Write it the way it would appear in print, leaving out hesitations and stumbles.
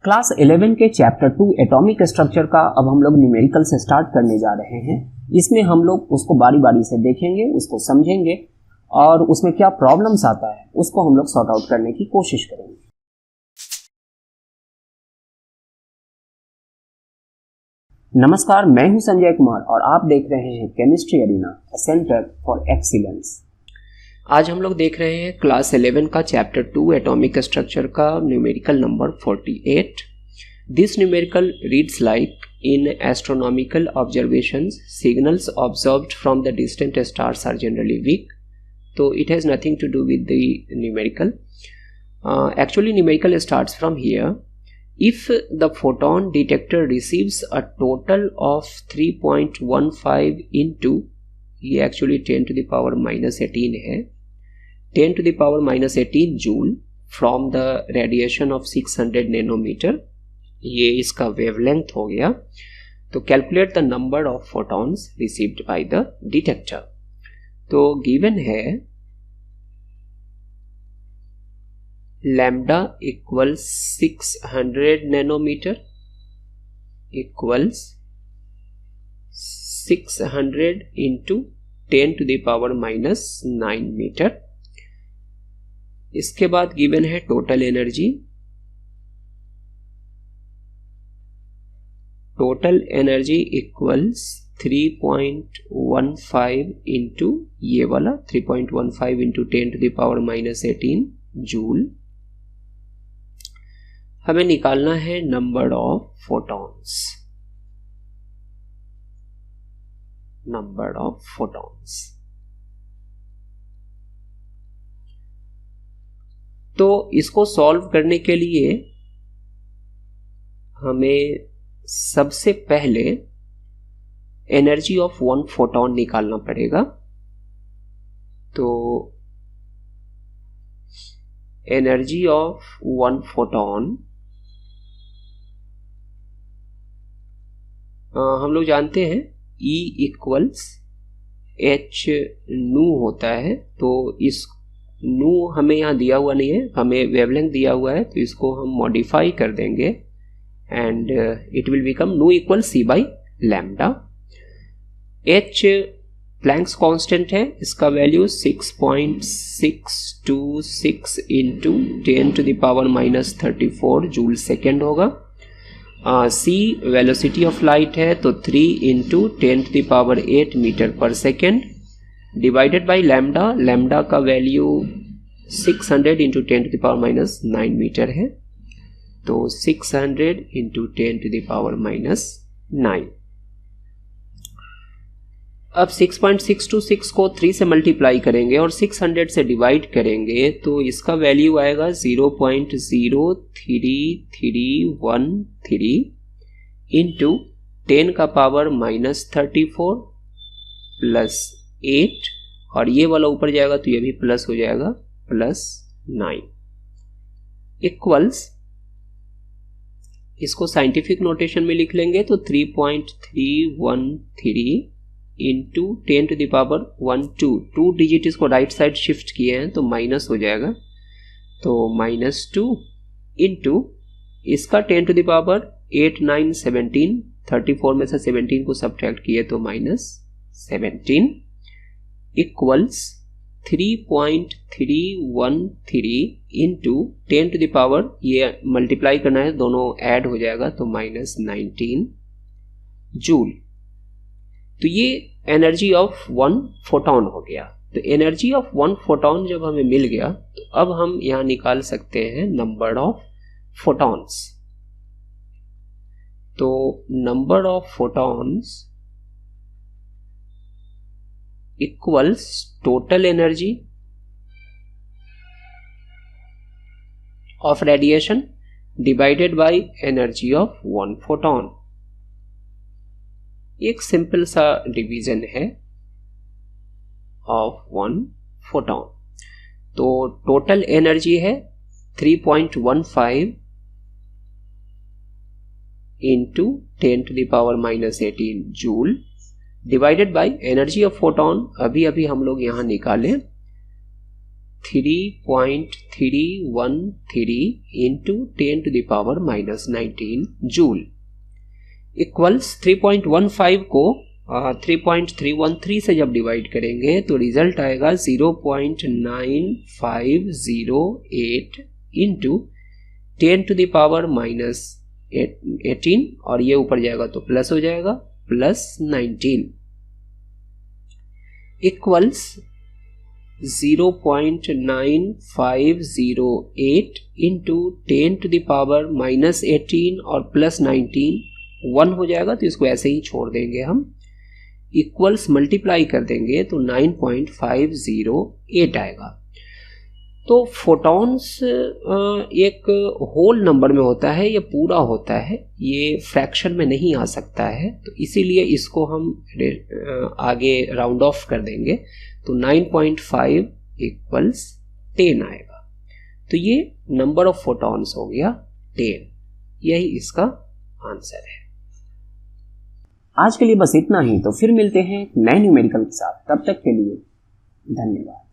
Class 11 के chapter 2 atomic structure का अब हम लोग न्यूमेरिकल से स्टार्ट करने जा रहे हैं। इसमें हम लोग उसको बारी बारी से देखेंगे, उसको समझेंगे और उसमें क्या प्रॉब्लम्स आता है उसको हम लोग सॉर्ट आउट करने की कोशिश करेंगे। नमस्कार, मैं हूं संजय कुमार और आप देख रहे हैं chemistry arena, centre for excellence. आज हम लोग देख रहे हैं क्लास 11 का चैप्टर 2 एटॉमिक स्ट्रक्चर का numerical number 48। This numerical reads like in astronomical observations signals observed from the distant stars are generally weak. तो it has nothing to do with the numerical. Actually numerical starts from here. If the photon detector receives a total of 3.15 into, ये actually 10 to the power minus 18 है, 10 to the power minus 18 joule from the radiation of 600 nanometer, ये इसका wavelength हो गया। तो calculate the number of photons received by the detector। तो given है lambda equals 600 nanometer equals 600 into 10 to the power minus 9 metre. इसके बाद given है total energy. Total energy equals 3.15 into ये वाला 3.15 into 10 to the power minus 18 joule. हमें निकालना है number of photons. Number of photons तो इसको सॉल्व करने के लिए हमें सबसे पहले एनर्जी ऑफ वन फोटॉन निकालना पड़ेगा। तो एनर्जी ऑफ वन फोटॉन हम लोग जानते हैं E इक्वल्स H नू होता है। तो इस नू हमें यहाँ दिया हुआ नहीं है, हमें वेवलेंथ दिया हुआ है, तो इसको हम मॉडिफाई कर देंगे and it will become nu equal C by lambda. H Planck's constant है, इसका value 6.626 into 10 to the power minus 34 joule second होगा। C वेलोसिटी ऑफ लाइट है, तो 3 into 10 to the power 8 metre per second divided by lambda. Lambda का value 600 into 10 to the power minus 9 metre है, तो 600 into 10 to the power minus 9। अब 6.626 को 3 से multiply करेंगे और 600 से डिवाइड करेंगे तो इसका वैल्यू आएगा 0.03313 इंटू 10 का पावर माइनस 34 प्लस 8 और ये वाला ऊपर जाएगा तो ये भी प्लस हो जाएगा प्लस 9 इक्वल्स, इसको साइंटिफिक नोटेशन में लिख लेंगे तो 3.313 into 10 to the power 2 digit इसको राइट साइड शिफ्ट किए हैं तो माइनस हो जाएगा, तो -2 इंटू इसका 10 टू द पावर 8 9 17, 34 में से 17 को सब्ट्रैक्ट किए तो -17 equals 3.313 into 10 to the power, ये मल्टीप्लाई करना है, दोनों ऐड हो जाएगा तो -19 जूल। तो ये एनर्जी ऑफ वन फोटॉन हो गया। तो एनर्जी ऑफ वन फोटॉन जब हमें मिल गया तो अब हम यहां निकाल सकते हैं नंबर ऑफ फोटॉन्स। तो number of photons equals total energy of radiation divided by energy of one photon. एक सिंपल सा डिवीजन है ऑफ वन फोटॉन। तो टोटल एनर्जी है 3.15 into 10 to the power minus 18 joule divided by energy of photon. अभी हम लोग यहां निकालें 3.313 into 10 to the power minus 19 joule equals 3.15 को 3.313 से जब डिवाइड करेंगे तो रिजल्ट आएगा 0.9508 into 10 to the power minus 18 और ये ऊपर जाएगा तो प्लस हो जाएगा plus 19 equals 0.9508 into 10 to the power minus 18 और प्लस 19 1 हो जाएगा तो इसको ऐसे ही छोड़ देंगे हम इक्वल्स मल्टीप्लाई कर देंगे तो 9.508 आएगा। तो फोटॉन्स एक होल नंबर में होता है, ये पूरा होता है, ये फ्रैक्शन में नहीं आ सकता है, तो इसीलिए इसको हम आगे राउंड ऑफ कर देंगे तो 9.5 इक्वल्स 10 आएगा। तो ये नंबर ऑफ फोटॉन्स हो गया 10, यही इसका आंसर है। आज के लिए बस इतना ही, तो फिर मिलते हैं नए न्यूमेरिकल के साथ। तब तक के लिए धन्यवाद।